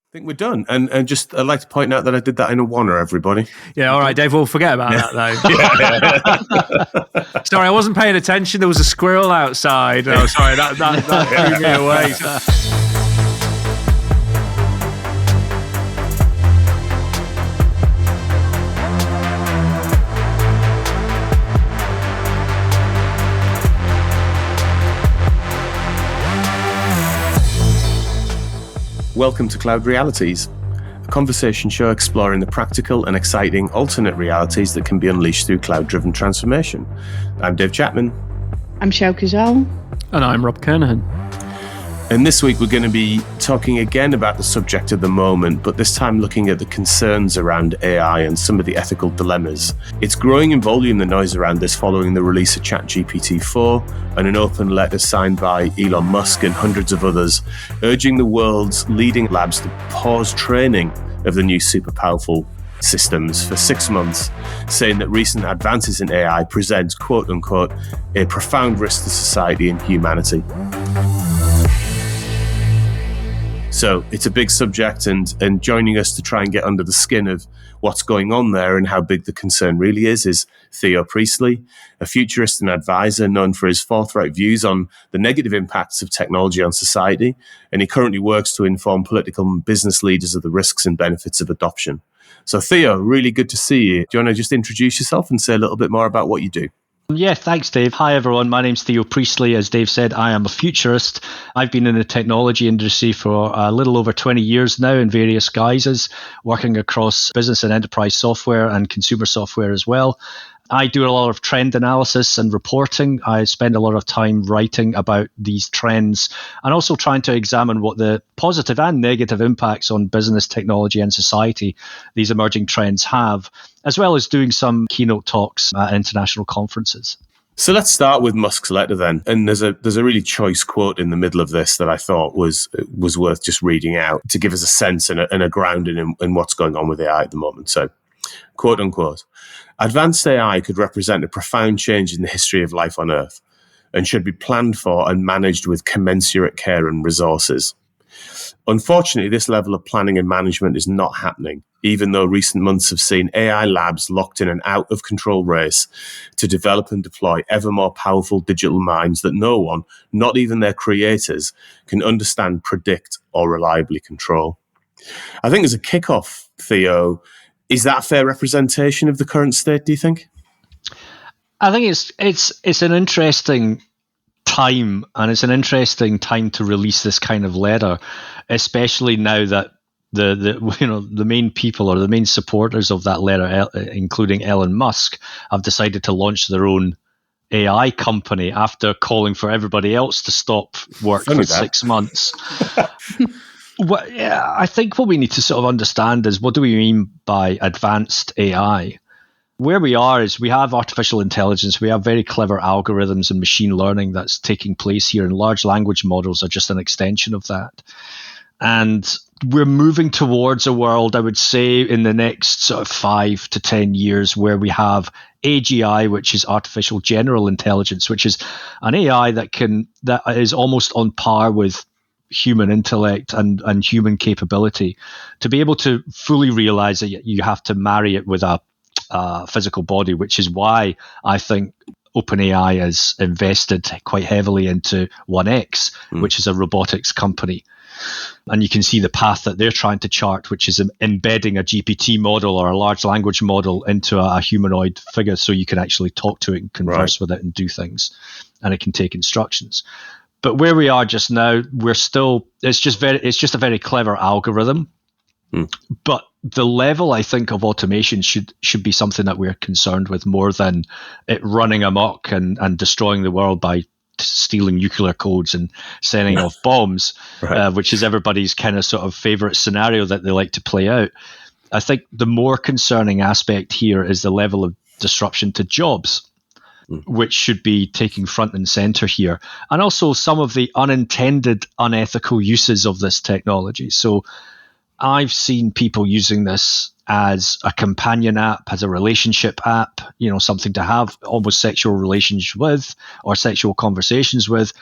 I think we're done. And just I'd like to point out that I did that in a oneer, everybody. Yeah, all right, Dave, we'll forget about that, though. Sorry, I wasn't paying attention. There was a squirrel outside. Oh, sorry, that threw me away. Welcome to Cloud Realities, a conversation show exploring the practical and exciting alternate realities that can be unleashed through cloud-driven transformation. I'm Dave Chapman. I'm Shao Kuzal. And I'm Rob Kernahan. And this week we're going to be talking again about the subject of the moment, but this time looking at the concerns around AI and some of the ethical dilemmas. It's growing in volume, the noise around this, following the release of ChatGPT-4 and an open letter signed by Elon Musk and hundreds of others, urging the world's leading labs to pause training of the new super powerful systems for 6 months, saying that recent advances in AI present, quote unquote, a profound risk to society and humanity. So it's a big subject, and joining us to try and get under the skin of what's going on there and how big the concern really is Theo Priestley, a futurist and advisor known for his forthright views on the negative impacts of technology on society, and he currently works to inform political and business leaders of the risks and benefits of adoption. So Theo, really good to see you. Do you want to just introduce yourself and say a little bit more about what you do? Yeah, thanks, Dave. Hi, everyone. My name's Theo Priestley. As Dave said, I am a futurist. I've been in the technology industry for a little over 20 years now in various guises, working across business and enterprise software and consumer software as well. I do a lot of trend analysis and reporting. I spend a lot of time writing about these trends and also trying to examine what the positive and negative impacts on business, technology, and society these emerging trends have, as well as doing some keynote talks at international conferences. So let's start with Musk's letter then. And there's a really choice quote in the middle of this that I thought was worth just reading out to give us a sense and a grounding in what's going on with AI at the moment. So, quote unquote, advanced AI could represent a profound change in the history of life on Earth and should be planned for and managed with commensurate care and resources. Unfortunately, this level of planning and management is not happening, even though recent months have seen AI labs locked in an out-of-control race to develop and deploy ever more powerful digital minds that no one, not even their creators, can understand, predict, or reliably control. I think as a kickoff, Theo, is that a fair representation of the current state, do you think? I think it's an interesting time, and it's an interesting time to release this kind of letter, especially now that the main people or the main supporters of that letter, including Elon Musk, have decided to launch their own AI company after calling for everybody else to stop work for 6 months. I think what we need to sort of understand is, what do we mean by advanced AI? Where we are is we have artificial intelligence, we have very clever algorithms and machine learning that's taking place here, and large language models are just an extension of that. And we're moving towards a world, I would say, in the next sort of 5 to 10 years, where we have AGI, which is artificial general intelligence, which is an AI that is almost on par with human intellect and human capability. To be able to fully realize that, you have to marry it with a physical body, which is why I think OpenAI has invested quite heavily into 1X, which is a robotics company. And you can see the path that they're trying to chart, which is embedding a GPT model or a large language model into a humanoid figure, so you can actually talk to it and converse with it and do things, and it can take instructions. But where we are just now, it's just a very clever algorithm. But the level, I think, of automation should be something that we're concerned with, more than it running amok and destroying the world by stealing nuclear codes and sending off bombs, which is everybody's kind of sort of favorite scenario that they like to play out. I think the more concerning aspect here is the level of disruption to jobs, which should be taking front and center here, and also some of the unintended, unethical uses of this technology. So I've seen people using this as a companion app, as a relationship app, something to have almost sexual relations with or sexual conversations with,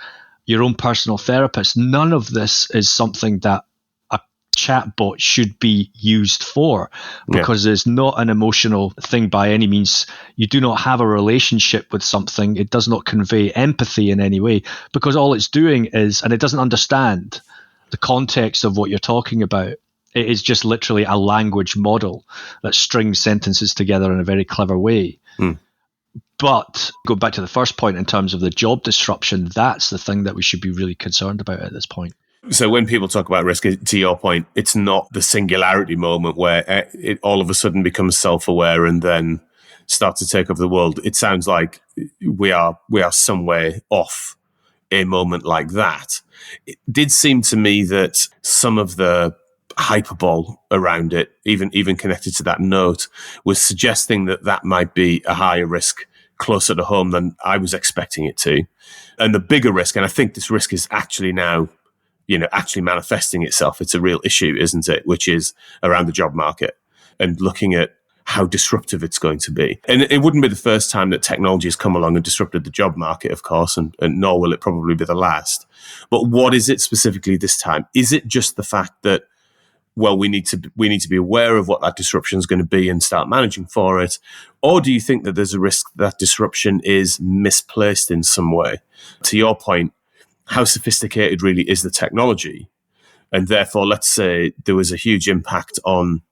your own personal therapist. None of this is something that a chatbot should be used for, because it's not an emotional thing by any means. You do not have a relationship with something. It does not convey empathy in any way, because all it's doing is, and it doesn't understand the context of what you're talking about. It is just literally a language model that strings sentences together in a very clever way. But go back to the first point in terms of the job disruption, that's the thing that we should be really concerned about at this point. So when people talk about risk, to your point, it's not the singularity moment where it all of a sudden becomes self-aware and then starts to take over the world. It sounds like we are somewhere off a moment like that. It did seem to me that some of the hyperbole around it, even connected to that note, was suggesting that might be a higher risk closer to home than I was expecting it to. And the bigger risk, and I think this risk is actually now, actually manifesting itself. It's a real issue, isn't it? Which is around the job market and looking at how disruptive it's going to be. And it wouldn't be the first time that technology has come along and disrupted the job market, of course, and nor will it probably be the last. But what is it specifically this time? Is it just the fact that, well, we need to be aware of what that disruption is going to be and start managing for it? Or do you think that there's a risk that disruption is misplaced in some way? To your point, how sophisticated really is the technology? And therefore, let's say there was a huge impact on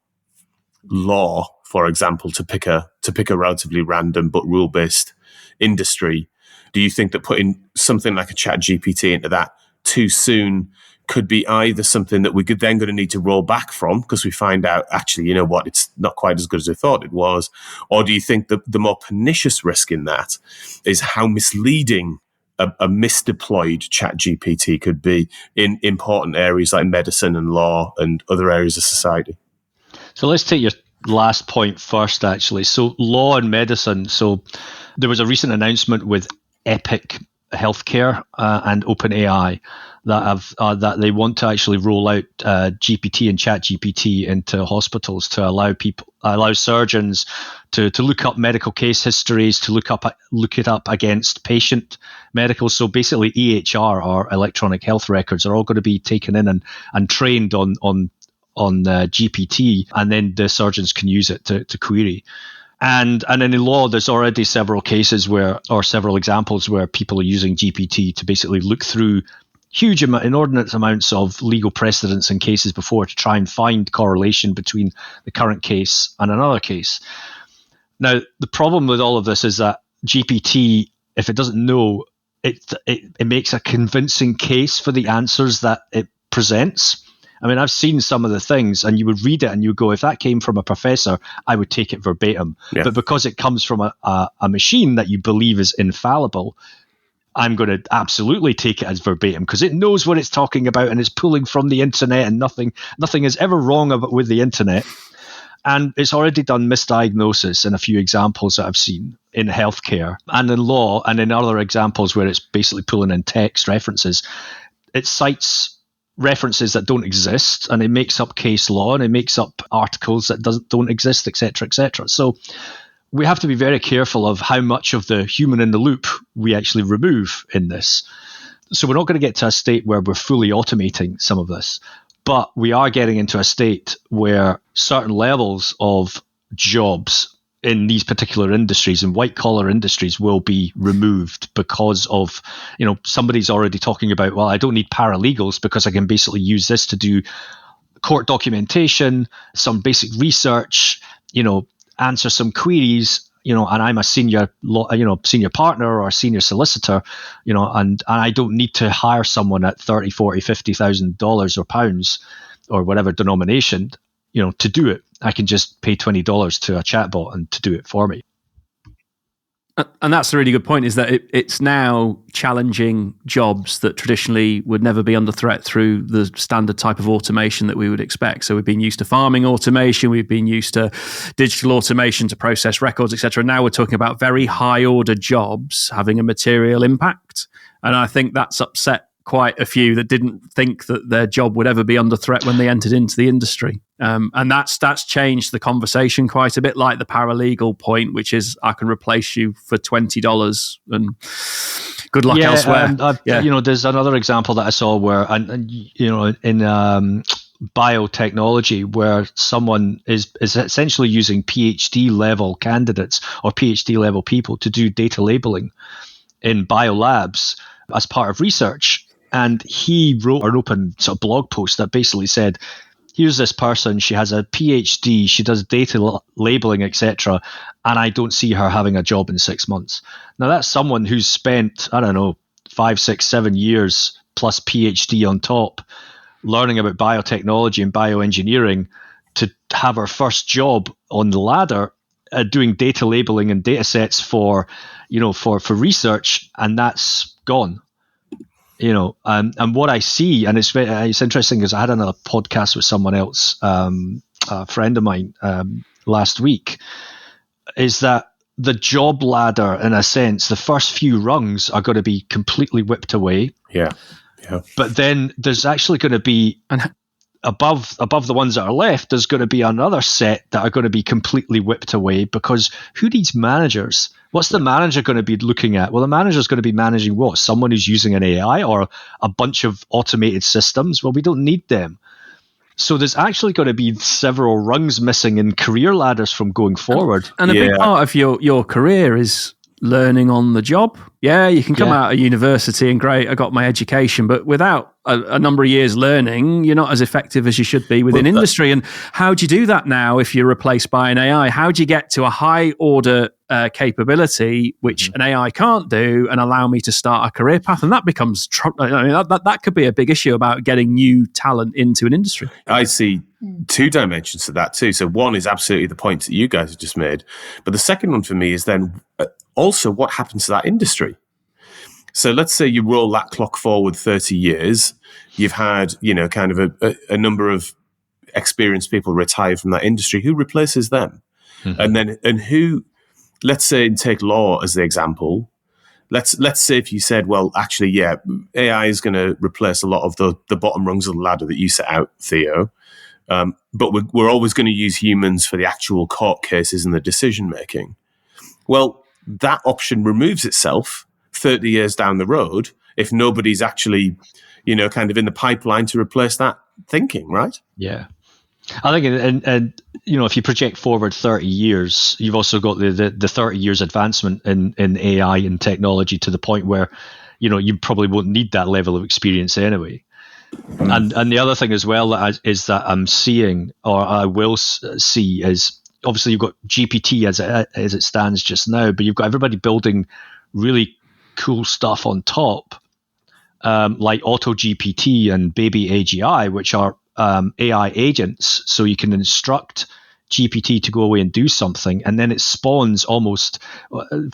law, for example, to pick a relatively random but rule-based industry. Do you think that putting something like a ChatGPT into that too soon could be either something that we could then going to need to roll back from because we find out, actually, you know what, it's not quite as good as we thought it was? Or do you think that the more pernicious risk in that is how misleading a misdeployed ChatGPT could be in important areas like medicine and law and other areas of society? So let's take your last point first, actually. So law and medicine. So there was a recent announcement with Epic Healthcare and OpenAI that they want to actually roll out GPT and ChatGPT into hospitals to allow surgeons to look up medical case histories, to look it up against patient medical. So basically, EHR, or electronic health records, are all going to be taken in and trained on GPT, and then the surgeons can use it to query. And in the law, there's already several examples where people are using GPT to basically look through inordinate amounts of legal precedents and cases before to try and find correlation between the current case and another case. Now, the problem with all of this is that GPT, if it doesn't know, it makes a convincing case for the answers that it presents. I mean, I've seen some of the things, and you would read it and you would go, if that came from a professor, I would take it verbatim. Yeah. But because it comes from a machine that you believe is infallible, I'm going to absolutely take it as verbatim because it knows what it's talking about and it's pulling from the internet, and nothing is ever wrong with the internet. And it's already done misdiagnosis in a few examples that I've seen in healthcare and in law, and in other examples where it's basically pulling in text references. It cites references that don't exist, and it makes up case law, and it makes up articles that don't exist, etc., etc. So we have to be very careful of how much of the human in the loop we actually remove in this. So we're not going to get to a state where we're fully automating some of this, but we are getting into a state where certain levels of jobs in these particular industries and white collar industries will be removed because of, somebody's already talking about, well, I don't need paralegals because I can basically use this to do court documentation, some basic research, answer some queries, and I'm a senior partner or a senior solicitor, and I don't need to hire someone at $30,000, $40,000, $50,000 or pounds or whatever denomination, to do it. I can just pay $20 to a chatbot and to do it for me. And that's a really good point, is that it's now challenging jobs that traditionally would never be under threat through the standard type of automation that we would expect. So we've been used to farming automation, we've been used to digital automation to process records, etc. Now we're talking about very high order jobs having a material impact. And I think that's upset quite a few that didn't think that their job would ever be under threat when they entered into the industry. And that's changed the conversation quite a bit, like the paralegal point, which is I can replace you for $20 and good luck elsewhere. There's another example that I saw where, in biotechnology where someone is essentially using PhD level candidates or PhD level people to do data labeling in biolabs as part of research. And he wrote an open sort of blog post that basically said, here's this person, she has a PhD, she does data labeling, etc., and I don't see her having a job in 6 months. Now that's someone who's spent, 5, 6, 7 years plus PhD on top, learning about biotechnology and bioengineering to have her first job on the ladder doing data labeling and data sets for research, and that's gone. And what I see, and it's interesting because I had another podcast with someone else, a friend of mine, last week, is that the job ladder, in a sense, the first few rungs are going to be completely whipped away. Yeah. But then there's actually going to be, above the ones that are left, there's going to be another set that are going to be completely whipped away, because who needs managers? What's the manager going to be looking at? Well, the manager's going to be managing what? Someone who's using an AI or a bunch of automated systems? Well, we don't need them. So there's actually going to be several rungs missing in career ladders from going forward. And a big part of your career is learning on the job. Yeah, you can come out of university and great, I got my education, but without a number of years learning, you're not as effective as you should be within industry. And how do you do that now if you're replaced by an AI? How do you get to a high order capability, which an AI can't do, and allow me to start a career path? And that becomes, that could be a big issue about getting new talent into an industry. I see two dimensions to that too. So one is absolutely the point that you guys have just made. But the second one for me is then also what happens to that industry. So let's say you roll that clock forward 30 years. You've had, kind of a number of experienced people retire from that industry. Who replaces them? Mm-hmm. And who, let's say, take law as the example. Let's say if you said, well, actually, AI is going to replace a lot of the bottom rungs of the ladder that you set out, Theo. But we're always going to use humans for the actual court cases and the decision making. Well, that option removes itself 30 years down the road if nobody's actually, kind of in the pipeline to replace that thinking, right? Yeah. I think, and if you project forward 30 years, you've also got the 30 years advancement in AI and technology to the point where, you probably won't need that level of experience anyway. And the other thing as well is that I'm seeing, or I will see, is obviously you've got GPT as it stands just now, but you've got everybody building really cool stuff on top, like AutoGPT and Baby AGI, which are AI agents. So you can instruct GPT to go away and do something, and then it spawns almost,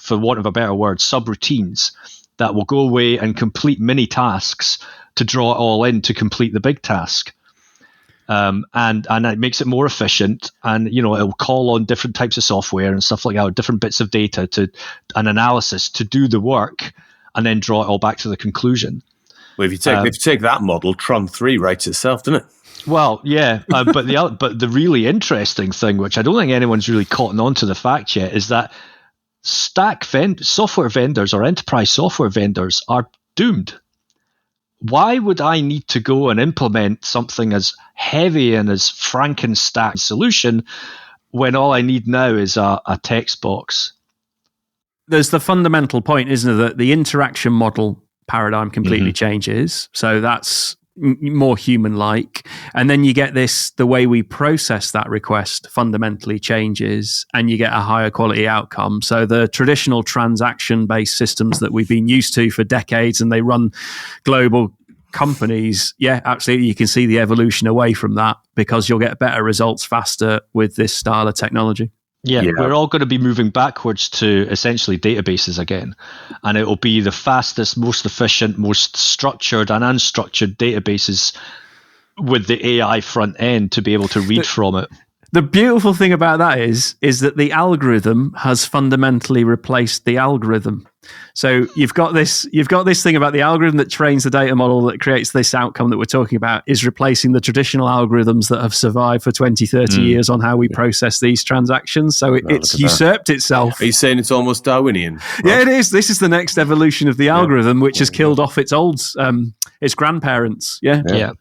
for want of a better word, subroutines that will go away and complete mini tasks to draw it all in to complete the big task. And it makes it more efficient, and it'll call on different types of software and stuff like that, different bits of data to an analysis to do the work, and then draw it all back to the conclusion. Well, if you take that model, Tron 3 writes itself, doesn't it? Well, yeah, but the really interesting thing, which I don't think anyone's really caught on to the fact yet, is that software vendors or enterprise software vendors are doomed. Why would I need to go and implement something as heavy and as Frankenstein solution when all I need now is a text box? There's the fundamental point, isn't it, that the interaction model paradigm completely changes. So that's more human-like. And then you get the way we process that request fundamentally changes, and you get a higher quality outcome. So the traditional transaction-based systems that we've been used to for decades, and they run global companies, absolutely, you can see the evolution away from that, because you'll get better results faster with this style of technology. Yeah, we're all going to be moving backwards to essentially databases again. And it will be the fastest, most efficient, most structured and unstructured databases with the AI front end to be able to read from it. The beautiful thing about that is that the algorithm has fundamentally replaced the algorithm. So you've got this thing about the algorithm that trains the data model that creates this outcome that we're talking about is replacing the traditional algorithms that have survived for 20, 30 years on how we process these transactions. So it's usurped itself. Are you saying it's almost Darwinian? Right? Yeah, it is. This is the next evolution of the algorithm, which has killed off its grandparents. Yeah.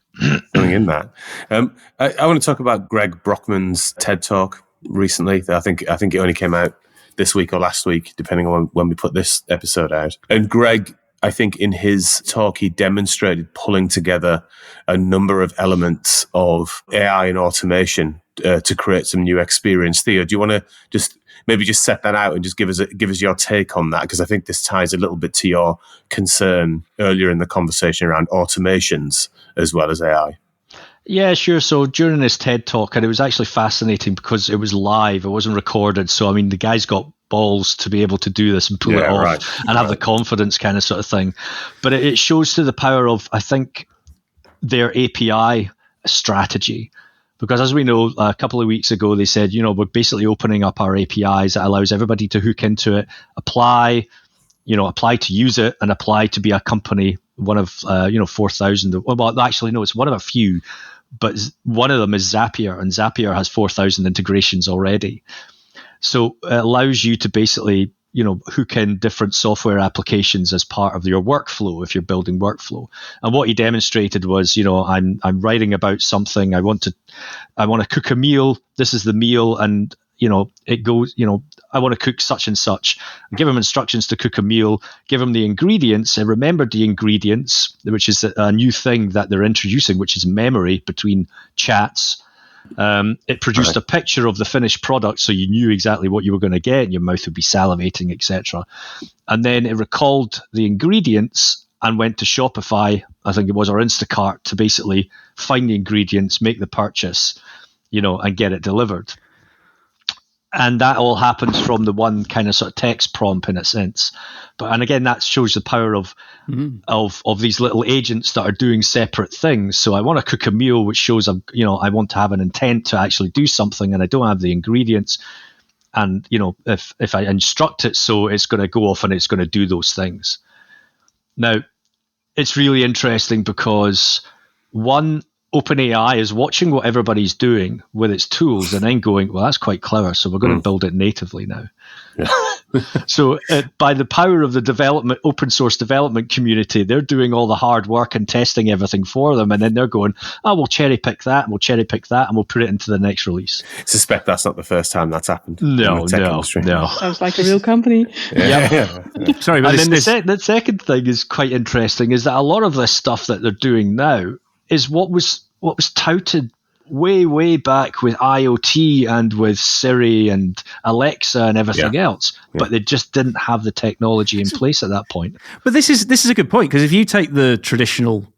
Going in that. I want to talk about Greg Brockman's TED Talk recently. I think it only came out this week or last week, depending on when we put this episode out. And Greg, I think in his talk, he demonstrated pulling together a number of elements of AI and automation to create some new experience. Theo, do you want to just set that out and just give us your take on that? Because I think this ties a little bit to your concern earlier in the conversation around automations as well as AI. Yeah, sure. So during his TED Talk, and it was actually fascinating because it was live, it wasn't recorded. So, I mean, the guy's got balls to be able to do this and pull it off and have the confidence kind of sort of thing. But it shows to the power of, I think, their API strategy. Because as we know, a couple of weeks ago, they said, we're basically opening up our APIs that allows everybody to hook into it, apply to use it and apply to be a company, one of, 4,000. Well, actually, no, it's one of a few, but one of them is Zapier, and Zapier has 4,000 integrations already. So it allows you to basically, hook in different software applications as part of your workflow if you're building workflow. And what he demonstrated was, I'm writing about something. I want to cook a meal. This is the meal, and it goes. I want to cook such and such. Give him instructions to cook a meal. Give him the ingredients, and remember the ingredients, which is a new thing that they're introducing, which is memory between chats. It produced a picture of the finished product, so you knew exactly what you were going to get, and your mouth would be salivating, etc. And then it recalled the ingredients and went to Shopify, I think it was, or Instacart, to basically find the ingredients, make the purchase, and get it delivered. And that all happens from the one kind of sort of text prompt in a sense. And again, that shows the power of these little agents that are doing separate things. So I want to cook a meal, which shows I want to have an intent to actually do something, and I don't have the ingredients. And if I instruct it, so it's going to go off and it's going to do those things. Now, it's really interesting because OpenAI is watching what everybody's doing with its tools and then going, well, that's quite clever, so we're going to build it natively now. Yeah. So by the power of the open source development community, they're doing all the hard work and testing everything for them, and then they're going, we'll cherry pick that, and we'll cherry pick that, and we'll put it into the next release. I suspect that's not the first time that's happened. No. Sounds like a real company. Yeah. Sorry, but the second thing is quite interesting, is that a lot of this stuff that they're doing now is what was touted way back with IoT and with Siri and Alexa and everything else, but they just didn't have the technology in place at that point. But this is a good point, because if you take the traditional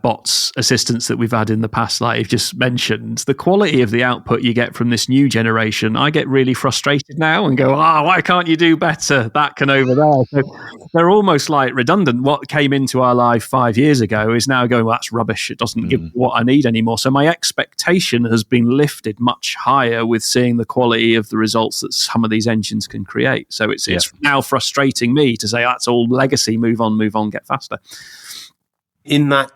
bots assistants that we've had in the past, like you've just mentioned, the quality of the output you get from this new generation, I get really frustrated now and go, why can't you do better? That can over there. So they're almost like redundant. What came into our life 5 years ago is now going, well, that's rubbish. It doesn't give what I need anymore. So my expectation has been lifted much higher with seeing the quality of the results that some of these engines can create. So it's now frustrating me to say that's all legacy. Move on, get faster. In that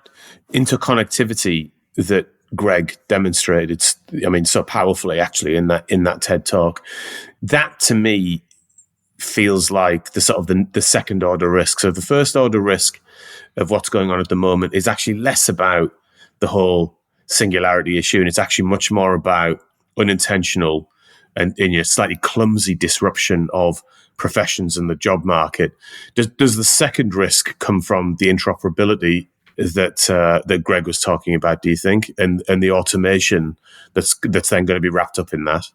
interconnectivity that Greg demonstrated, so powerfully actually in that TED Talk, that to me feels like the sort of the second order risk. So the first order risk of what's going on at the moment is actually less about the whole singularity issue, and it's actually much more about unintentional and slightly clumsy disruption of professions in the job market. Does the second risk come from the interoperability that Greg was talking about, do you think, and the automation that's then going to be wrapped up in that?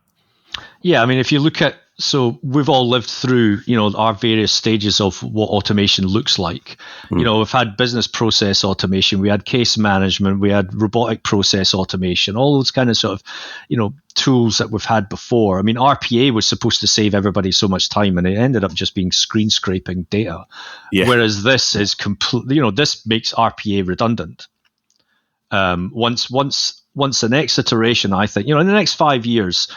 Yeah, if you look at, so we've all lived through, our various stages of what automation looks like. We've had business process automation, we had case management, we had robotic process automation, all those kind of sort of, tools that we've had before. RPA was supposed to save everybody so much time, and it ended up just being screen scraping data. Yeah. Whereas this is this makes RPA redundant. Once the next iteration, I think, in the next 5 years,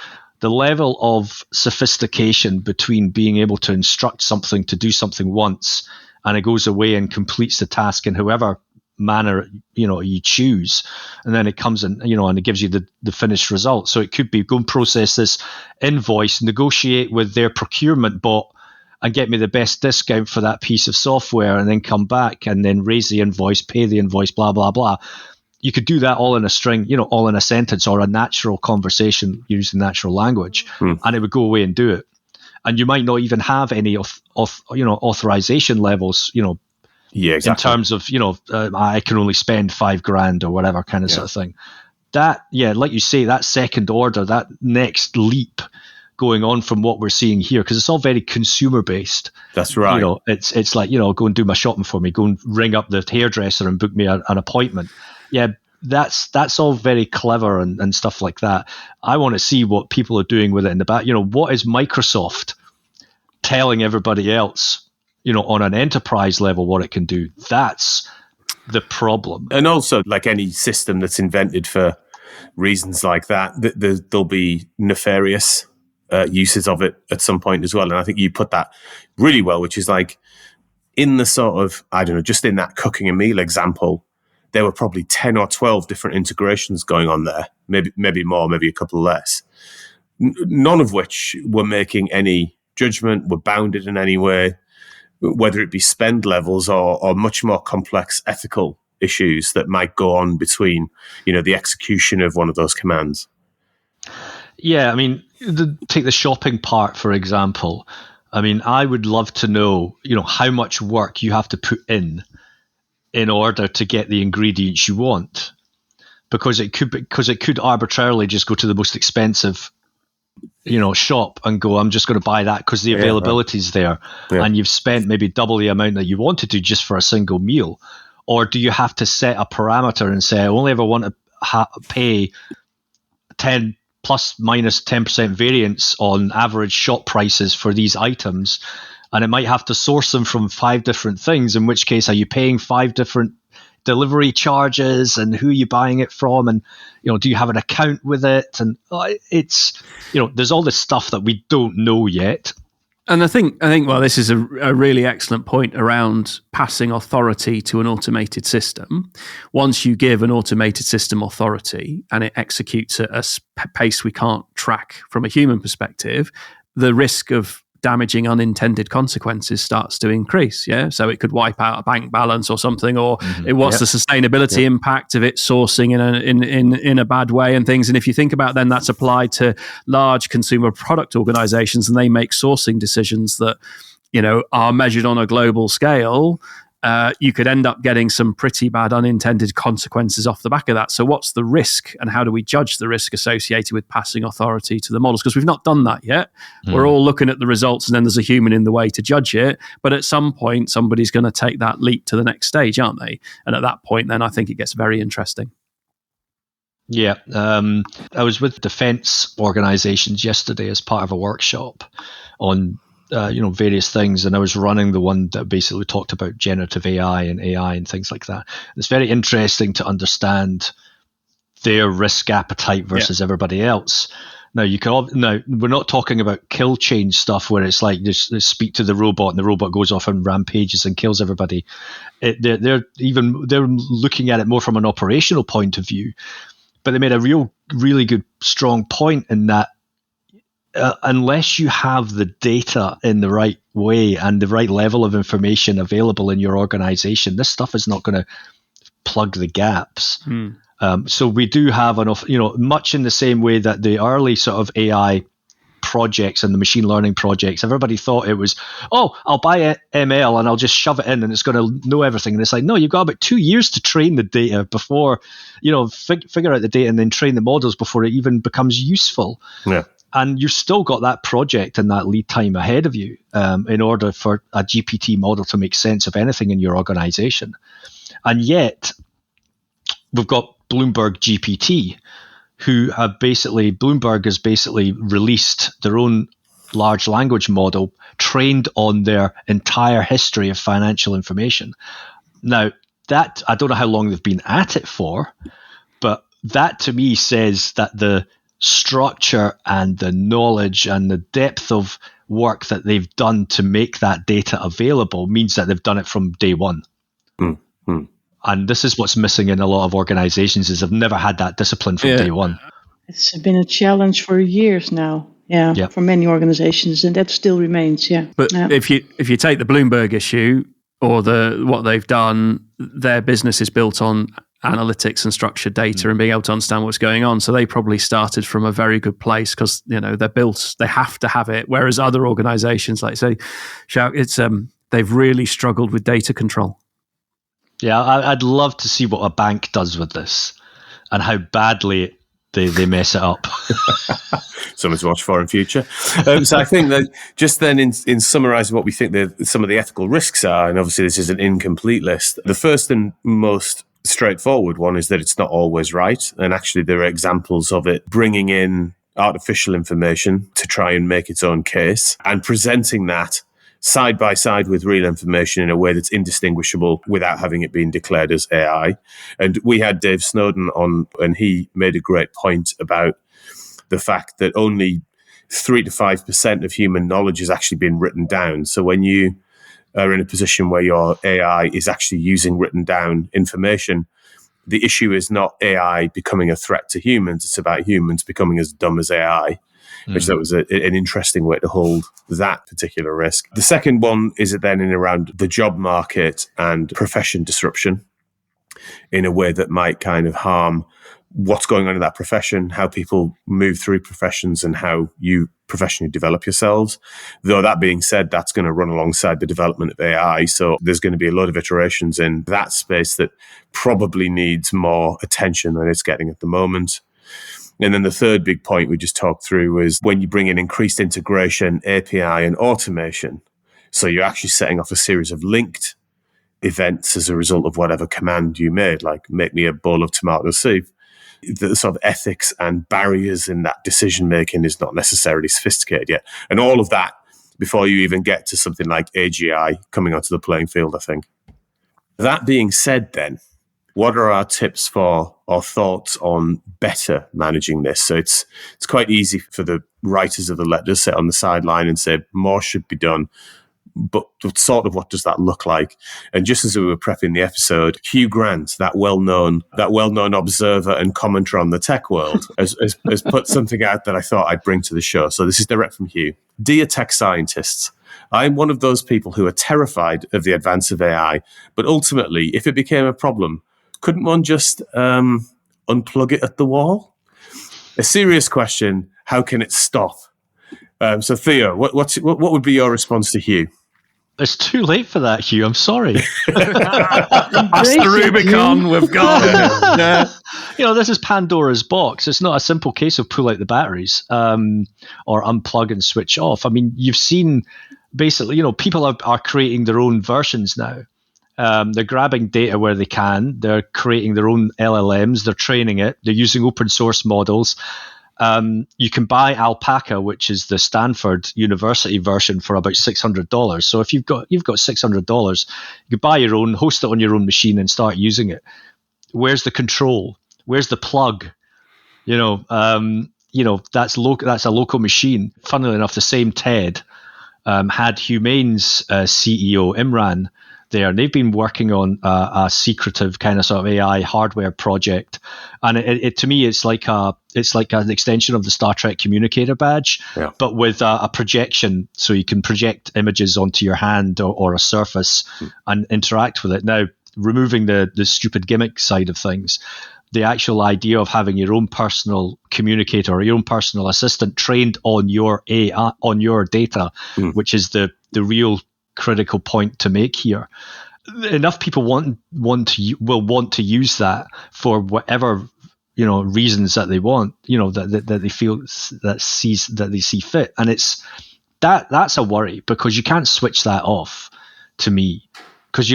the level of sophistication between being able to instruct something to do something once, and it goes away and completes the task in however manner you choose, and then it comes in, and it gives you the finished result. So it could be, go and process this invoice, negotiate with their procurement bot and get me the best discount for that piece of software, and then come back and then raise the invoice, pay the invoice, blah blah blah. you could do that all in a string, all in a sentence or a natural conversation using natural language, and it would go away and do it. And you might not even have any authorization levels, Yeah, exactly. in terms of, I can only spend $5,000 or whatever kind of sort of thing. That, like you say, that second order, that next leap going on from what we're seeing here, because it's all very consumer based. That's right. It's like, go and do my shopping for me, go and ring up the hairdresser and book me an appointment. Yeah, that's all very clever and stuff like that. I want to see what people are doing with it in the back. What is Microsoft telling everybody else, on an enterprise level, what it can do? That's the problem. And also, like any system that's invented for reasons like that, there'll be nefarious uses of it at some point as well. And I think you put that really well, which is like in the sort of, I don't know, just in that cooking a meal example, there were probably 10 or 12 different integrations going on there, maybe more, maybe a couple less, none of which were making any judgment, were bounded in any way, whether it be spend levels or much more complex ethical issues that might go on between, the execution of one of those commands. Yeah, I mean, take the shopping part, for example. I mean, I would love to know, how much work you have to put in order to get the ingredients you want, because it could arbitrarily just go to the most expensive, shop and go, I'm just going to buy that because the availability is there, and you've spent maybe double the amount that you wanted to just for a single meal. Or do you have to set a parameter and say, I only ever want to pay 10 plus minus 10% variance on average shop prices for these items, and it might have to source them from 5 different things, in which case are you paying 5 different delivery charges, and who are you buying it from, and do you have an account with it? And it's there's all this stuff that we don't know yet. And I think well, this is a really excellent point around passing authority to an automated system. Once you give an automated system authority and it executes at a pace we can't track from a human perspective, the risk of damaging unintended consequences starts to increase. Yeah, so it could wipe out a bank balance or something, or what's the sustainability impact of it sourcing in a bad way and things. And if you think about then that's applied to large consumer product organizations, and they make sourcing decisions that are measured on a global scale, you could end up getting some pretty bad unintended consequences off the back of that. So what's the risk, and how do we judge the risk associated with passing authority to the models? Because we've not done that yet. We're all looking at the results, and then there's a human in the way to judge it. But at some point, somebody's going to take that leap to the next stage, aren't they? And at that point, then I think it gets very interesting. Yeah. I was with defense organizations yesterday as part of a workshop on various things, and I was running the one that basically talked about generative AI and things like that. It's very interesting to understand their risk appetite versus everybody else. Now we're not talking about kill chain stuff where it's like just speak to the robot and the robot goes off and rampages and kills everybody. They're looking at it more from an operational point of view, but they made a really good strong point in that. Unless you have the data in the right way and the right level of information available in your organization, this stuff is not going to plug the gaps. So we do have enough, much in the same way that the early sort of AI projects and the machine learning projects, everybody thought it was, I'll buy ML and I'll just shove it in and it's going to know everything. And it's like, no, you've got about 2 years to train the data before, figure out the data and then train the models before it even becomes useful. Yeah. And you've still got that project and that lead time ahead of you in order for a GPT model to make sense of anything in your organization. And yet, we've got Bloomberg GPT, Bloomberg has basically released their own large language model trained on their entire history of financial information. Now, that I don't know how long they've been at it for, but that to me says that the structure and the knowledge and the depth of work that they've done to make that data available means that they've done it from day one. And this is what's missing in a lot of organizations, is they've never had that discipline from day one. It's been a challenge for years now. Yeah, for many organizations, and that still remains. But if you take the Bloomberg issue or what they've done, their business is built on analytics and structured data and being able to understand what's going on. So they probably started from a very good place because, you know, they have to have it. Whereas other organizations, like say, they've really struggled with data control. Yeah, I'd love to see what a bank does with this and how badly they mess it up. Something to watch for in future. So I think that just then in summarising what we think some of the ethical risks are, and obviously this is an incomplete list, the first and most straightforward one is that it's not always right. And actually there are examples of it bringing in artificial information to try and make its own case and presenting that side by side with real information in a way that's indistinguishable without having it being declared as AI. And we had Dave Snowden on, and he made a great point about the fact that only 3 to 5% of human knowledge has actually been written down. So when you are in a position where your AI is actually using written down information, the issue is not AI becoming a threat to humans, it's about humans becoming as dumb as AI. Which that was an interesting way to hold that particular risk. The second one is then in around the job market and profession disruption in a way that might kind of harm what's going on in that profession, how people move through professions and how you professionally develop yourselves. Though that being said, that's going to run alongside the development of AI. So there's going to be a lot of iterations in that space that probably needs more attention than it's getting at the moment. And then the third big point we just talked through was when you bring in increased integration, API, and automation. So you're actually setting off a series of linked events as a result of whatever command you made, like make me a bowl of tomato soup. The sort of ethics and barriers in that decision-making is not necessarily sophisticated yet. And all of that before you even get to something like AGI coming onto the playing field, I think. That being said then, what are our tips for or thoughts on better managing this? So it's quite easy for the writers of the letter to sit on the sideline and say more should be done. But sort of what does that look like? And just as we were prepping the episode, Hugh Grant, that well-known observer and commenter on the tech world, has put something out that I thought I'd bring to the show. So this is direct from Hugh. Dear tech scientists, I'm one of those people who are terrified of the advance of AI, but ultimately, if it became a problem, couldn't one just unplug it at the wall? A serious question, how can it stop? So Theo, what would be your response to Hugh? It's too late for that, Hugh. I'm sorry. That's the Rubicon we've got. This is Pandora's box. It's not a simple case of pull out the batteries or unplug and switch off. I mean, you've seen basically, people are creating their own versions now. They're grabbing data where they can. They're creating their own LLMs. They're training it. They're using open source models. You can buy Alpaca, which is the Stanford University version, for about $600. So if you've got $600, you can buy your own, host it on your own machine, and start using it. Where's the control? Where's the plug? That's a local machine. Funnily enough, the same TED had Humane's CEO Imran there. They've been working on a secretive kind of sort of AI hardware project, and it to me it's like an extension of the Star Trek communicator badge, but with a projection, so you can project images onto your hand or a surface and interact with it. Now, removing the stupid gimmick side of things, the actual idea of having your own personal communicator or your own personal assistant trained on your AI, on your data, which is the real critical point to make here. Enough people will want to use that for whatever reasons that they want, that they feel that they see fit, and it's that's a worry, because you can't switch that off, to me, because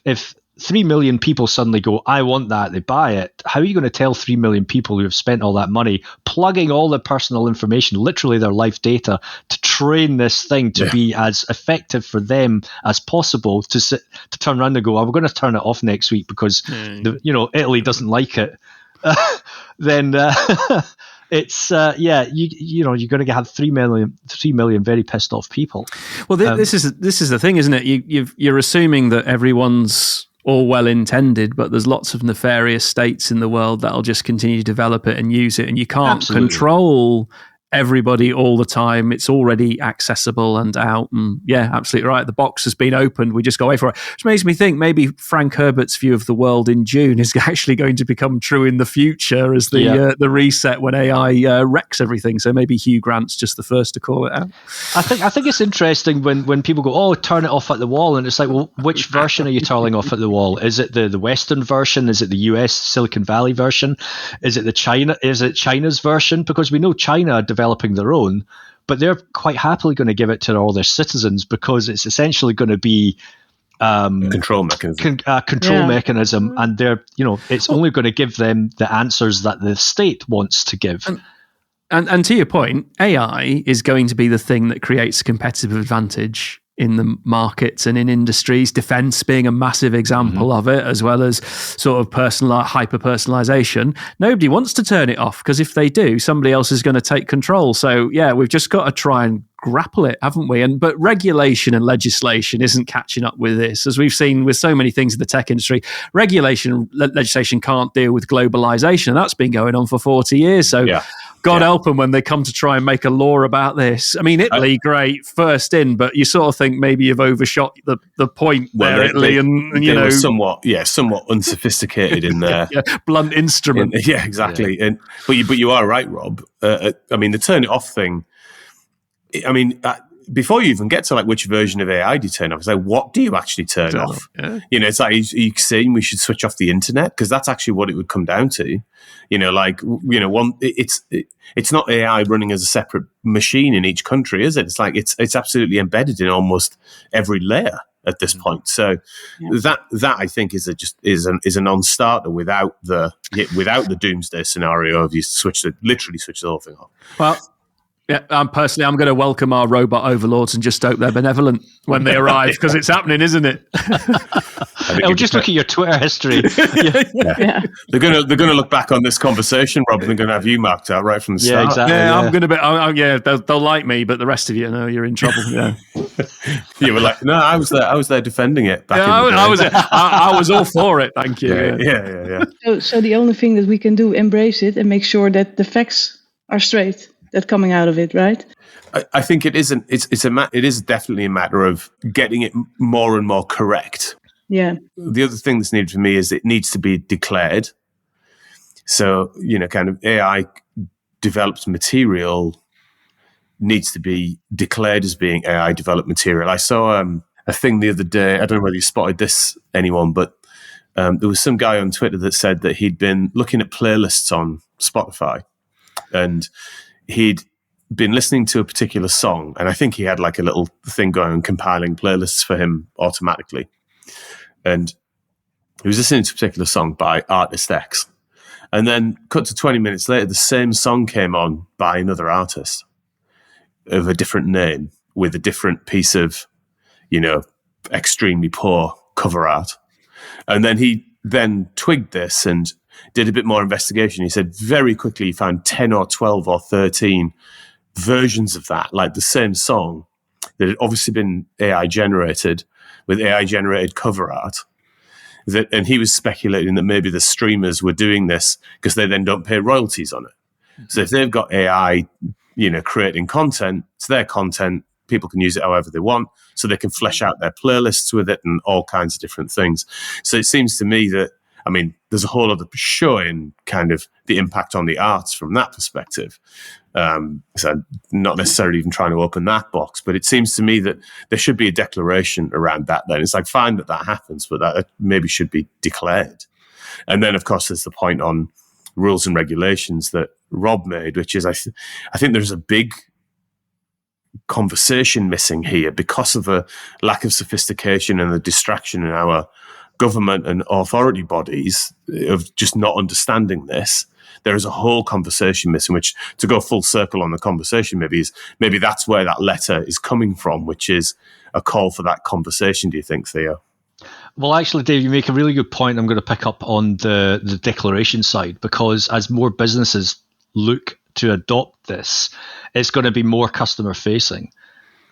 if 3 million people suddenly go, I want that, they buy it, how are you going to tell 3 million people who have spent all that money plugging all their personal information, literally their life data, to train this thing to be as effective for them as possible, to turn around and go, we're going to turn it off next week because Italy doesn't like it? Then it's you're going to have 3 million very pissed off people. Well, this is the thing, isn't it? You're assuming that everyone's all well intended, but there's lots of nefarious states in the world that'll just continue to develop it and use it, and you can't control everybody all the time. It's already accessible and out. And yeah, absolutely right. The box has been opened. We just go away for it. Which makes me think maybe Frank Herbert's view of the world in June is actually going to become true in the future as the reset when AI wrecks everything. So maybe Hugh Grant's just the first to call it out. I think it's interesting when people go, oh, turn it off at the wall. And it's like, well, which version are you turning off at the wall? Is it the Western version? Is it the US Silicon Valley version? Is it China's version? Because we know China are developing their own, but they're quite happily going to give it to all their citizens because it's essentially going to be a control mechanism. Mechanism, and they're it's only going to give them the answers that the state wants to give. And to your point, AI is going to be the thing that creates a competitive advantage in the markets and in industries, defense being a massive example of it, as well as sort of hyper-personalization. Nobody wants to turn it off because if they do, somebody else is going to take control. So yeah, we've just got to try and grapple it, haven't we? But regulation and legislation isn't catching up with this. As we've seen with so many things in the tech industry, regulation and legislation can't deal with globalization. And that's been going on for 40 years. So God help them when they come to try and make a law about this. I mean, Italy, great, first in, but you sort of think maybe you've overshot the point there, Italy, and you know, somewhat unsophisticated in their blunt instrument. Exactly. And but you are right, Rob. I mean, the turn it off thing. I mean, before you even get to like which version of AI do you turn off, it's like, what do you actually turn off? Yeah. You know, it's like, are you saying we should switch off the internet? Because that's actually what it would come down to. You know, like, you know, it's not AI running as a separate machine in each country, is it? It's like it's absolutely embedded in almost every layer at this point. So that I think is a non-starter without the doomsday scenario of you literally switch the whole thing off. Well. Yeah, I'm going to welcome our robot overlords and just hope they're benevolent when they arrive because it's happening, isn't it? I'll just look at your Twitter history. Yeah. They're going to look back on this conversation, Rob, and they're going to have you marked out right from the start. Exactly. Yeah, I'm going to be. They'll like me, but the rest of you know you're in trouble. Yeah. You were like, no, I was there defending it. I was all for it. Thank you. Yeah. So the only thing that we can do, embrace it and make sure that the facts are straight. That coming out of it, right? I think it isn't. It is definitely a matter of getting it more and more correct. Yeah. The other thing that's needed for me is it needs to be declared. So, you know, kind of AI developed material needs to be declared as being AI developed material. I saw a thing the other day. I don't know whether you spotted this, anyone, but there was some guy on Twitter that said that he'd been looking at playlists on Spotify and he'd been listening to a particular song, and I think he had like a little thing going on compiling playlists for him automatically. And he was listening to a particular song by artist X. And then cut to 20 minutes later, the same song came on by another artist of a different name with a different piece of, you know, extremely poor cover art. And then he then twigged this and did a bit more investigation. He said very quickly he found 10 or 12 or 13 versions of that, like the same song that had obviously been AI generated with AI generated cover art. And he was speculating that maybe the streamers were doing this because they then don't pay royalties on it. So if they've got AI, you know, creating content, it's their content, people can use it however they want, so they can flesh out their playlists with it and all kinds of different things. So it seems to me that, I mean, there's a whole other show in kind of the impact on the arts from that perspective. So not necessarily even trying to open that box, but it seems to me that there should be a declaration around that then. It's like, fine that happens, but that maybe should be declared. And then, of course, there's the point on rules and regulations that Rob made, which is I think there's a big conversation missing here because of a lack of sophistication and the distraction in our government and authority bodies of just not understanding this. There is a whole conversation missing, which, to go full circle on the conversation, maybe that's where that letter is coming from, which is a call for that conversation. Do you think, Theo? Well, actually, Dave, you make a really good point. I'm going to pick up on the declaration side, because as more businesses look to adopt this, it's going to be more customer facing.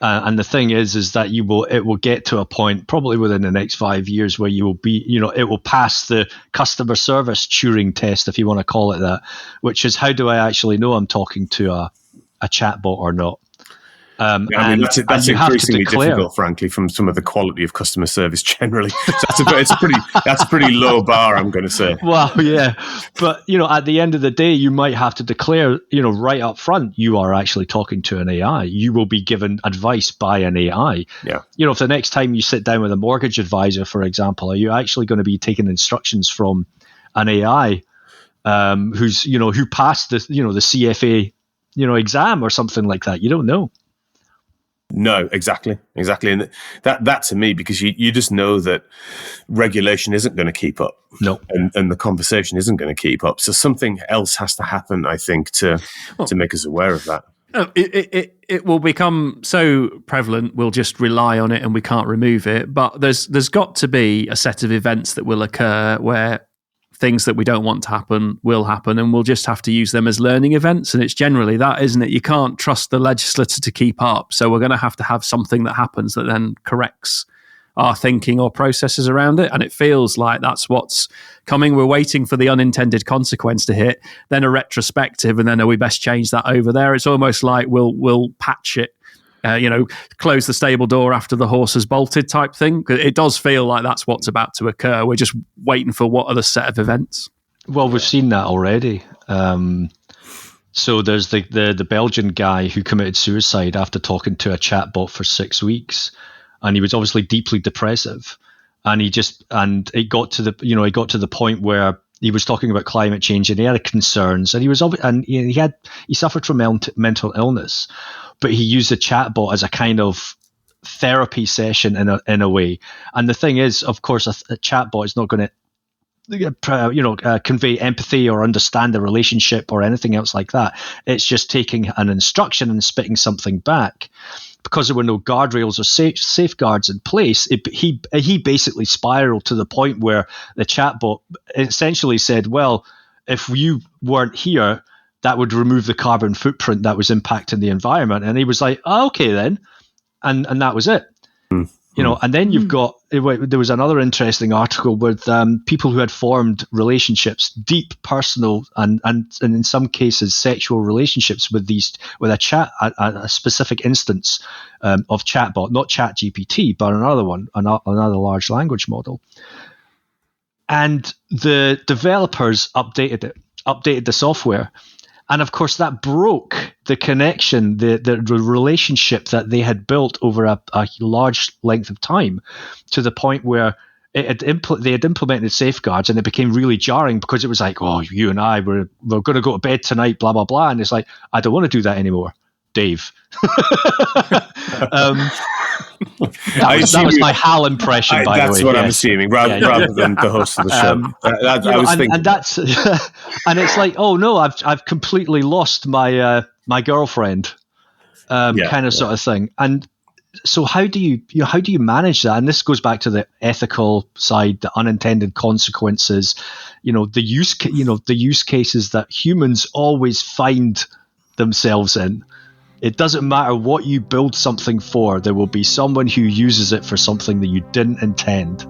And the thing is that it will get to a point probably within the next 5 years where you will be, you know, it will pass the customer service Turing test, if you want to call it that, which is, how do I actually know I'm talking to a chatbot or not. I mean, that's you increasingly difficult, frankly, from some of the quality of customer service generally. So that's a pretty low bar, I'm going to say. Well, yeah, but at the end of the day, you might have to declare, right up front, you are actually talking to an AI. You will be given advice by an AI. Yeah. If the next time you sit down with a mortgage advisor, for example, are you actually going to be taking instructions from an AI who passed the CFA exam or something like that? You don't know. No, exactly. And that to me, because you just know that regulation isn't going to keep up. No. And the conversation isn't going to keep up. So something else has to happen, I think, to make us aware of that. It will become so prevalent, we'll just rely on it and we can't remove it. But there's got to be a set of events that will occur where things that we don't want to happen will happen, and we'll just have to use them as learning events. And it's generally that, isn't it? You can't trust the legislator to keep up. So we're going to have something that happens that then corrects our thinking or processes around it. And it feels like that's what's coming. We're waiting for the unintended consequence to hit, then a retrospective, and then we best change that over there. It's almost like we'll patch it. Close the stable door after the horse has bolted type thing. It does feel like that's what's about to occur. We're just waiting for what other set of events. Well, we've seen that already. So there's the Belgian guy who committed suicide after talking to a chatbot for 6 weeks, and he was obviously deeply depressive. And it got to the point where he was talking about climate change and he had concerns, and he suffered from mental illness. But he used a chatbot as a kind of therapy session in a way. And the thing is, of course, a chatbot is not going to convey empathy or understand the relationship or anything else like that. It's just taking an instruction and spitting something back. Because there were no guardrails or safeguards in place, he basically spiraled to the point where the chatbot essentially said, well, if you weren't here, that would remove the carbon footprint that was impacting the environment. And he was like, oh, okay then. And that was it. And then you've got, there was another interesting article with people who had formed relationships, deep personal and in some cases sexual relationships with a specific instance of chatbot, not ChatGPT, but another one, another large language model. And the developers updated the software. And of course, that broke the connection, the relationship that they had built over a large length of time, to the point where they had implemented safeguards, and it became really jarring because it was like, oh, you and I, we're going to go to bed tonight, blah, blah, blah. And it's like, I don't want to do that anymore, Dave. That was my HAL impression, by the way. That's what I'm assuming, rather than the host of the show. And that's and it's like, oh no, I've completely lost my girlfriend, sort of thing. And so how do you manage that? And this goes back to the ethical side, the unintended consequences, the use cases that humans always find themselves in. It doesn't matter what you build something for, there will be someone who uses it for something that you didn't intend.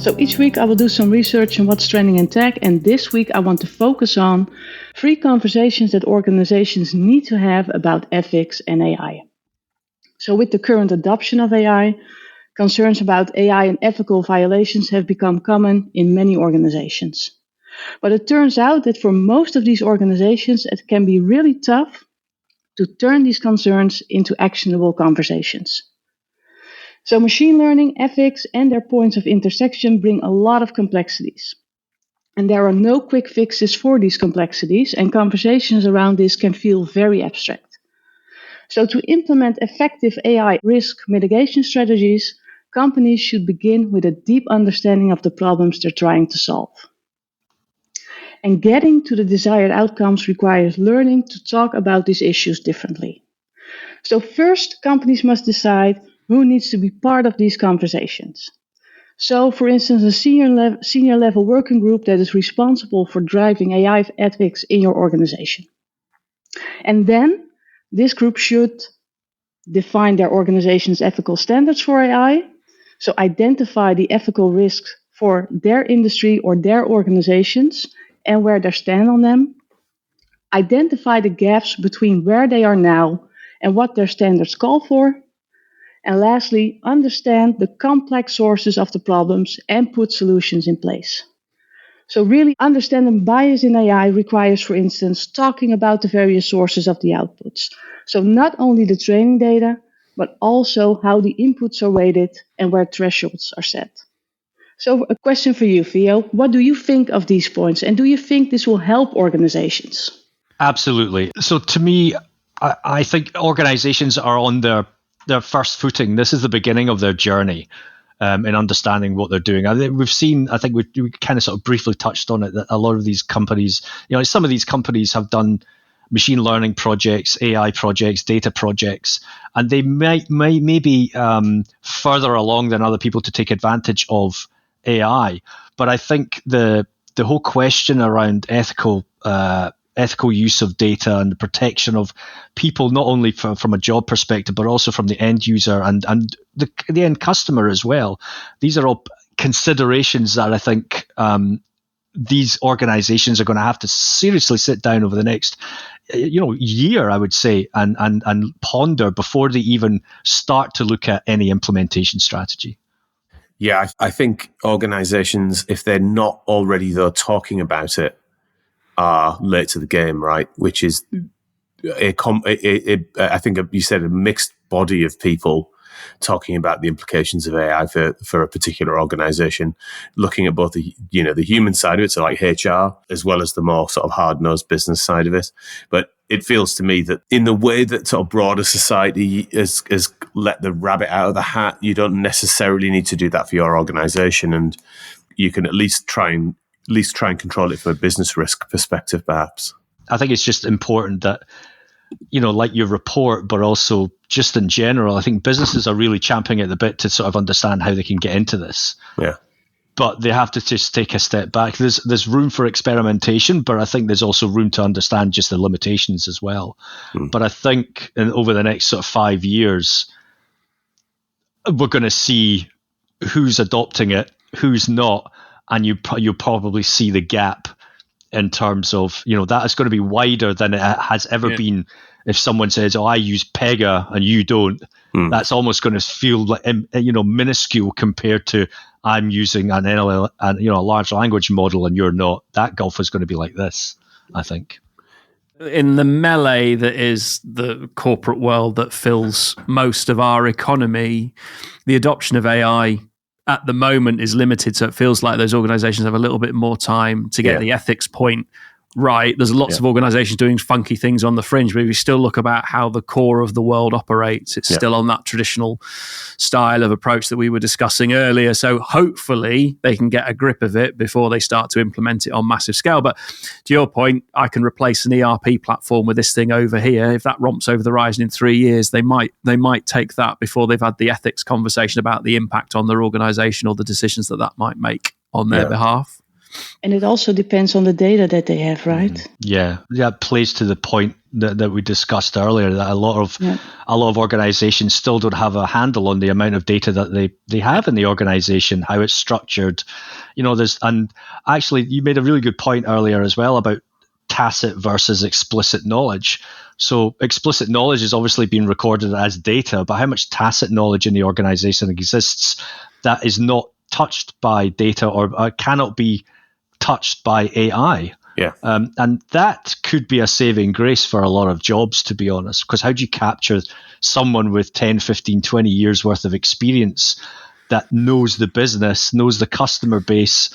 So each week I will do some research on what's trending in tech, and this week I want to focus on 3 conversations that organizations need to have about ethics and AI. So with the current adoption of AI, concerns about AI and ethical violations have become common in many organizations. But it turns out that for most of these organizations, it can be really tough to turn these concerns into actionable conversations. So machine learning, ethics, and their points of intersection bring a lot of complexities. And there are no quick fixes for these complexities, and conversations around this can feel very abstract. So to implement effective AI risk mitigation strategies, companies should begin with a deep understanding of the problems they're trying to solve. And getting to the desired outcomes requires learning to talk about these issues differently. So first, companies must decide who needs to be part of these conversations. So, for instance, a senior level working group that is responsible for driving AI ethics in your organization. And then this group should define their organization's ethical standards for AI. So identify the ethical risks for their industry or their organizations and where they stand on them. Identify the gaps between where they are now and what their standards call for. And lastly, understand the complex sources of the problems and put solutions in place. So really understanding bias in AI requires, for instance, talking about the various sources of the outputs. So not only the training data, but also how the inputs are weighted and where thresholds are set. So a question for you, Theo. What do you think of these points? And do you think this will help organizations? Absolutely. So to me, I think organizations are on their first footing. This is the beginning of their journey in understanding what they're doing. We've seen, I think we kind of sort of briefly touched on it, that a lot of these companies, some of these companies have done machine learning projects, AI projects, data projects, and they may be further along than other people to take advantage of AI. But I think the whole question around ethical use of data and the protection of people, not only from a job perspective, but also from the end user and the end customer as well. These are all considerations that I think these organizations are going to have to seriously sit down over the next year, I would say, and ponder before they even start to look at any implementation strategy. Yeah, I think organizations, if they're not already, though, talking about it, are late to the game, right? Which is, I think you said, a mixed body of people talking about the implications of AI for a particular organization, looking at both the human side of it, so like HR, as well as the more sort of hard-nosed business side of it. But it feels to me that in the way that sort of broader society has let the rabbit out of the hat, you don't necessarily need to do that for your organization, and you can at least try and control it from a business risk perspective, perhaps. I think it's just important that, like your report, but also just in general, I think businesses are really champing at the bit to sort of understand how they can get into this. Yeah. But they have to just take a step back. There's room for experimentation, but I think there's also room to understand just the limitations as well. But I think over the next sort of 5 years, we're going to see who's adopting it, who's not, and you'll probably see the gap in terms of, that is going to be wider than it has ever been. If someone says, "Oh, I use Pega and you don't," that's almost going to feel like, minuscule compared to I'm using an LL, a large language model and you're not. That gulf is going to be like this, I think. In the melee that is the corporate world that fills most of our economy, the adoption of AI at the moment is limited. So it feels like those organizations have a little bit more time to get the ethics point right. There's lots of organizations doing funky things on the fringe, but if you still look about how the core of the world operates, it's still on that traditional style of approach that we were discussing earlier. So hopefully they can get a grip of it before they start to implement it on massive scale. But to your point, I can replace an ERP platform with this thing over here. If that romps over the horizon in 3 years, they might take that before they've had the ethics conversation about the impact on their organization or the decisions that might make on their behalf. And it also depends on the data that they have, right? Yeah, that plays to the point that we discussed earlier, that a lot of organizations still don't have a handle on the amount of data that they have in the organization, how it's structured. And actually you made a really good point earlier as well about tacit versus explicit knowledge. So explicit knowledge is obviously being recorded as data, but how much tacit knowledge in the organization exists that is not touched by data or cannot be touched by AI. Yeah. And that could be a saving grace for a lot of jobs, to be honest, because how do you capture someone with 10, 15, 20 years worth of experience that knows the business, knows the customer base,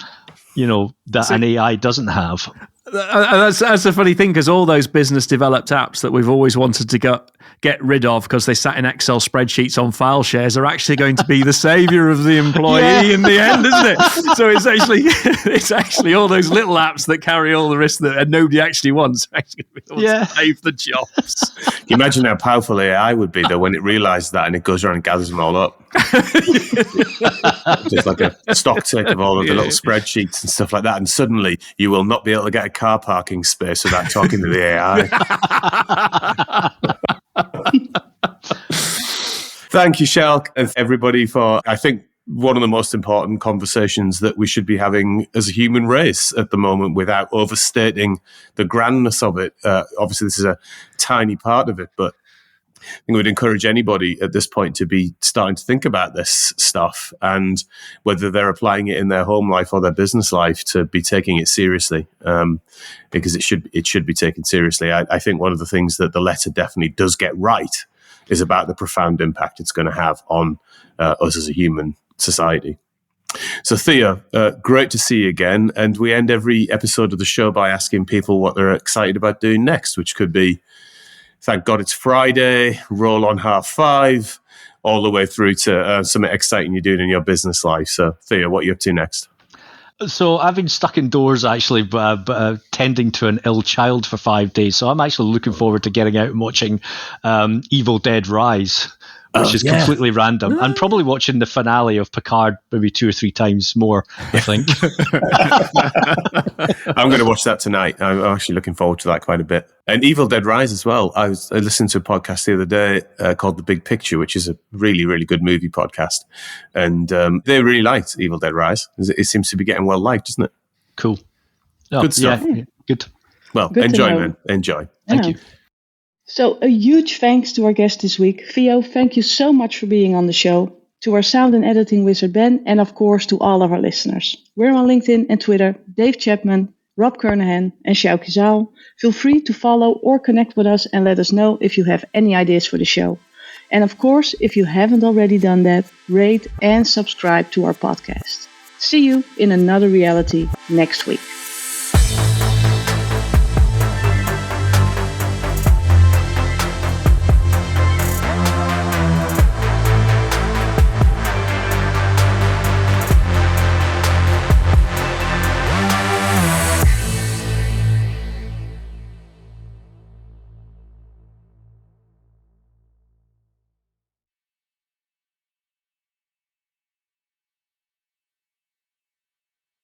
that an AI doesn't have? That's the funny thing, because all those business developed apps that we've always wanted to get rid of because they sat in Excel spreadsheets on file shares are actually going to be the savior of the employee in the end, isn't it? So it's actually all those little apps that carry all the risk that nobody actually wants are actually going to be the ones to save the jobs. Can you imagine how powerful AI would be though when it realizes that and it goes around and gathers them all up? Just like a stock take of all of the little spreadsheets and stuff like that, and suddenly you will not be able to get a car parking space without talking to the AI. Thank you, Shelk, and everybody for, I think, one of the most important conversations that we should be having as a human race at the moment without overstating the grandness of it. Obviously, this is a tiny part of it, but I think we'd encourage anybody at this point to be starting to think about this stuff, and whether they're applying it in their home life or their business life, to be taking it seriously, because it should be taken seriously. I think one of the things that the letter definitely does get right is about the profound impact it's going to have on us as a human society. So Theo, great to see you again, and we end every episode of the show by asking people what they're excited about doing next, which could be, thank God it's Friday, roll on 5:30, all the way through to something exciting you're doing in your business life. So, Theo, what are you up to next? So I've been stuck indoors, actually, tending to an ill child for 5 days. So I'm actually looking forward to getting out and watching Evil Dead Rise, which is completely random. I'm probably watching the finale of Picard maybe 2 or 3 times more, I think. I'm going to watch that tonight. I'm actually looking forward to that quite a bit. And Evil Dead Rise as well. I listened to a podcast the other day called The Big Picture, which is a really, really good movie podcast. And they really liked Evil Dead Rise. It seems to be getting well liked, doesn't it? Cool. Oh, good stuff. Yeah, good. Well, Good enjoy, man. Enjoy. Thank you. So a huge thanks to our guest this week. Theo, thank you so much for being on the show. To our sound and editing wizard Ben, and of course to all of our listeners. We're on LinkedIn and Twitter, Dave Chapman, Rob Kernahan, and Sjoukje Zaal. Feel free to follow or connect with us and let us know if you have any ideas for the show. And of course, if you haven't already done that, rate and subscribe to our podcast. See you in another reality next week.